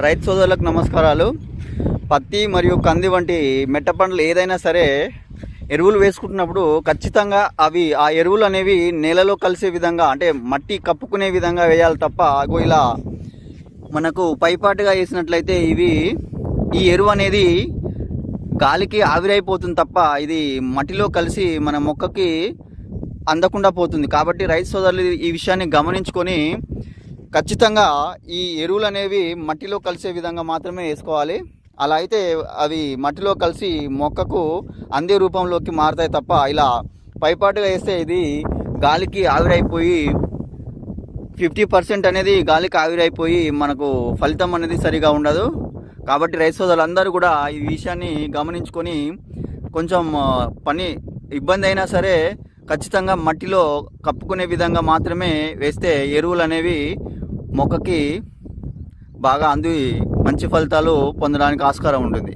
రైతు సోదరులకు నమస్కారాలు. పత్తి మరియు కంది వంటి మెట్ట పంటలు ఏదైనా సరే ఎరువులు వేసుకుంటున్నప్పుడు ఖచ్చితంగా ఆ ఎరువులు అనేవి నేలలో కలిసే విధంగా, అంటే మట్టి కప్పుకునే విధంగా వేయాలి తప్ప ఇలా మనకు పైపాటుగా వేసినట్లయితే ఈ ఎరువు అనేది గాలికి ఆవిరైపోతుంది తప్ప ఇది మట్టిలో కలిసి మన మొక్కకి అందకుండా పోతుంది. కాబట్టి రైతు సోదరులు ఈ విషయాన్ని గమనించుకొని ఖచ్చితంగా ఈ ఎరువులు అనేవి మట్టిలో కలిసే విధంగా మాత్రమే వేసుకోవాలి. అలా అయితే అవి మట్టిలో కలిసి మొక్కకు అందే రూపంలోకి మారుతాయి తప్ప ఇలా పైపాటుగా వేస్తే ఇది గాలికి ఆవిరైపోయి 50% అనేది గాలికి ఆవిరైపోయి మనకు ఫలితం అనేది సరిగా ఉండదు. కాబట్టి రైతు సోదరులందరూ కూడా ఈ విషయాన్ని గమనించుకొని కొంచెం పని ఇబ్బంది అయినా సరే ఖచ్చితంగా మట్టిలో కప్పుకునే విధంగా మాత్రమే వేస్తే ఎరువులు అనేవి మొక్కకి బాగా అంది మంచి ఫలితాలు పొందడానికి ఆస్కారం ఉంటుంది.